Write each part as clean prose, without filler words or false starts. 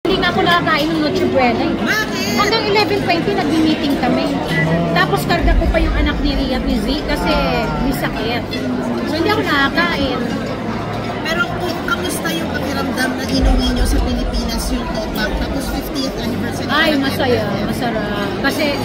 Hindi nga ako nakakain ng Noche Buena eh. Bakit? Hanggang 11:20 nag-meeting kami. Tapos karga ko pa yung anak ni Ria at ni Z kasi may sakit. So hindi ako nakakain. Pero kung kamusta yung pakiramdam na inuwi nyo sa Pilipinas yung Topang, tapos 50th anniversary? Ay, masaya. Masarap. Kasi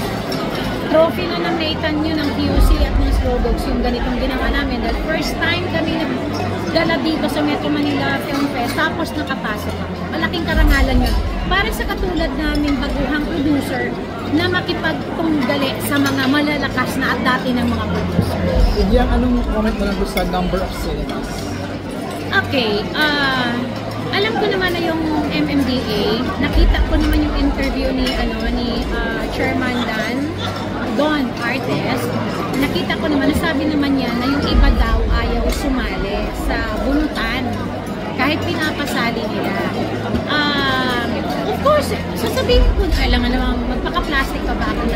trophy na ng Nathan nyo ng QC at ng Slow Dogs yung ganitong ginawa namin. Dahil first time kami nagdala dito sa Metro Manila Film Fest, tapos nakapasok kami. Malaking karangalan yun. Para sa katulad namin baguhang producer na makipagtunggali sa mga malalakas na at dati ng mga producer. Yang anong comment mo lang sa number of cinemas? Okay, alam ko naman na yung MMDA, nakita ko naman yung interview ni Chairman Don Artest. Nakita ko naman, nasabi naman niya na yung iba daw ayaw sumali sa bunutan kahit pinapasali nila. Of course, sasabihin ko, alam nga naman, magpaka-plastic pa ba ako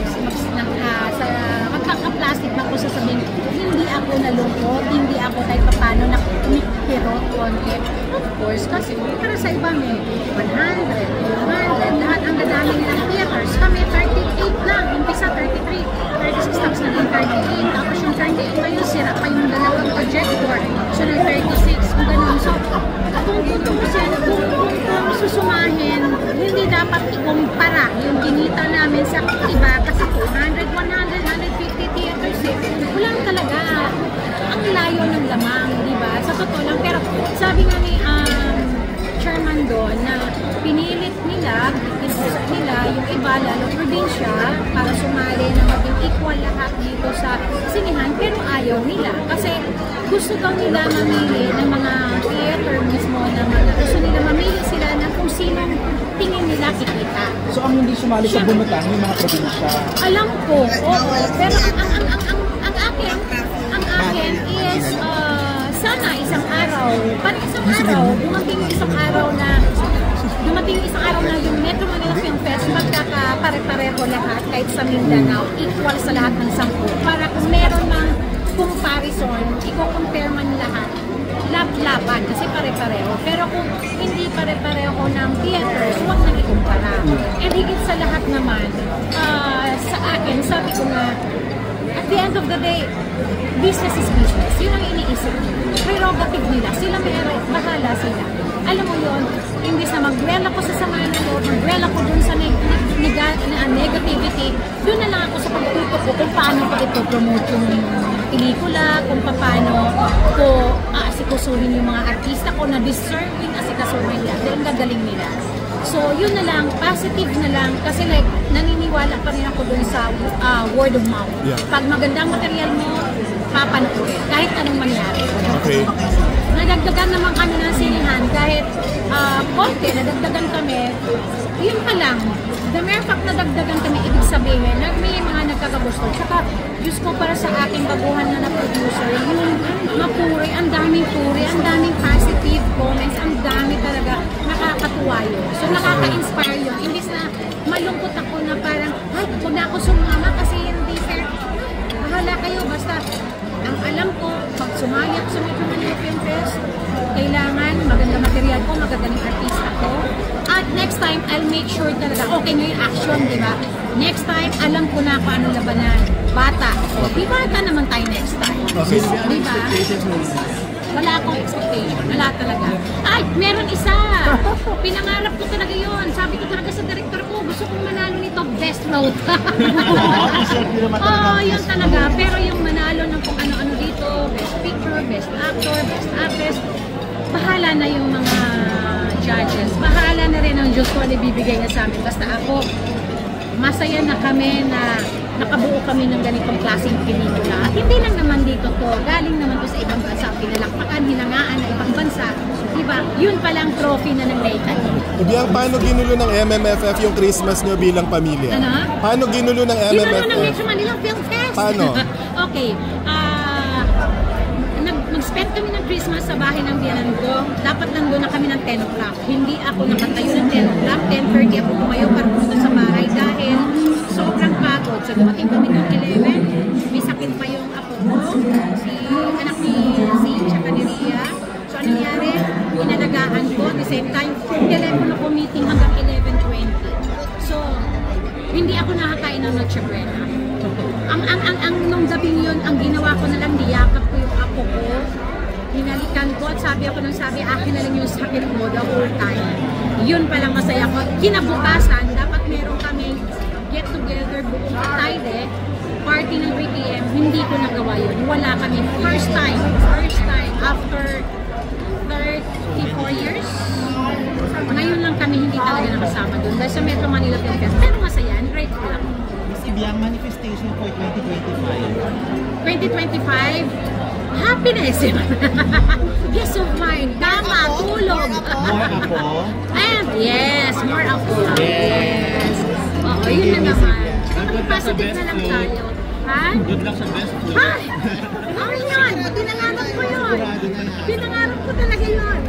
magpaka-plastic ba ako sasabihin, hindi ako nalungkot, hindi ako kahit paano nakikirot konti. Of course, kasi para sa iba may 100, 200, lahat ang dadami nilang theaters. Kami 38 lang, umpisa 33, 36 tapos na yung 38, tapos yung 38 ngayon, sira pa yung dalawang projector. So, na 36, kung ganun. So, kung susumahin, hindi dapat ikumpara yung kinita namin sa iba kasi 200, 100, 150 theaters eh. Wala talaga. Ang layo ng lamang, di ba? Sa totoo lang. Pero sabi nga ni Chairman doon na pinilit nila, pinusap nila yung iba, lalo probinsya, para sumali na maging equal lahat dito sa sinihan, pero ayaw nila. Kasi gusto daw nila mamili ng mga theater mismo na gusto nila mamili sila na kung sinong tingin nila kikita. So ang hindi sumali sa bunutan, yung mga probinsya? Alam ko, oo. Pero ang akin is sana isang araw, dumating isang araw na yung Metro Manila Film Fest magkakapare-pareho lahat kahit sa Mindanao, equal sa lahat ng 10. Para kung meron ng comparison, i-compare man lahat, laban kasi pare-pareho. Pero kung hindi pare-pareho ng theaters, huwag nang ikumpara. And higit sa lahat naman, sa akin, sabi ko na, at the end of the day, business is business. Yun ang iniisip. Prerogative nila. Sila meron, bahala sila. Alam mo yun, imbis na mag-dwell ako sa sama ng loob, mag-dwell ako dun sa negativity, dun na lang ako sa pagtutok ko kung paano ko ito promote yung pelikula, kung paano ko asikasuhin yung mga artista ko na deserving asikasuhin nila. Dahil ang gagaling nila. So, yun na lang, positive na lang, kasi like, naniniwala pa rin ako dun sa word of mouth. Yeah. Pag magandang material mo, papanoorin, kahit anong mangyari. Okay. Nadagdagan naman kami ng sinihan, kahit konti, nadagdagan kami, yun pa lang. The mere fact na dagdagan kami, ibig sabihin, may mga nagkakagusto. Saka, Diyos ko, para sa aking baguhan na producer, yung mapuri, ang daming puri, ang daming positive comments, ang dami talaga, nakakatuwa yun. So, nakaka-inspire yun. Imbis na malungkot ako na parang, ay, huwag na ako sumama kasi hindi fair. Bahala kayo, basta, ang alam ko, pag sumayap sa Metro Manila Film Fest, kailangan maganda material ko, magandang artista ko. At next time, I'll make sure talaga, okay ngayon action, di ba? Next time, alam ko na kung anong labanan. Bata. O, di bata naman tayo next time. Okay. Di ba? Wala akong expectation. Wala talaga. Ay, meron isa! Pinangarap ko talaga yun. Sabi ko talaga sa director ko, gusto kong manalo nito, best note. Yun talaga. Pero yung manalo ng kung ano-ano dito, best picture, best actor, best actress, bahala na yung mga judges. Bahala na rin ang Diyos ko na ibibigay niya sa amin. Basta ako, masaya na kami na nakabuo kami ng ganitong klaseng pelikula. At hindi lang naman dito to, galing naman to sa ibang bansa, pinalakpakan, hinangaan ng ibang bansa. Diba? Yun palang trophy na ng Nathan. Ibiyang, paano ginulo ng MMFF yung Christmas nyo bilang pamilya? Ano? Paano ginulo ng MMFF? Ginulo ng Metro Manila Film Fest. Paano? Okay. Mag-spend kami ng Christmas sa bahay ng biyanan ko. Dapat nandun na kami ng 10 o'clock. Hindi ako nakatayo ng 10 o'clock. 10:30 ako tumayo para pumunta sa bahay dahil sobrang pagod. So dumating kami ng 11. May sakit pa yung apo ko. Si anak ni tsaka ni Ria. So ano nangyari? Inalagaan ko. At the same time, telepono ko meeting hanggang 11. Noche Buena. Nung gabing yun, ang ginawa ko na lang, niyakap ko yung apo ko. Hinalikan ko at sabi akin na lang yung sakit mo the whole time. Yun palang masaya ko. Kinabukasan, dapat meron kaming get together buong Katayde, party ng 3 p.m. Hindi ko nagawa yun. Wala kami. First time after 34 years. Ngayon lang kami hindi talaga nakasama doon dahil sa Metro Manila Film Fest. Pero masaya, grateful ako. Ibiyang manifestation for 2025. 2025, happiness. Yes of mind. Tama, tulog. More ako. And yes, more ako. Yes. Oo, yun na naman. Positive na lang tayo. Ha? Good luck sa best food. Ay! Ay yun! Pinangarap ko yun! Pinangarap ko talaga yun!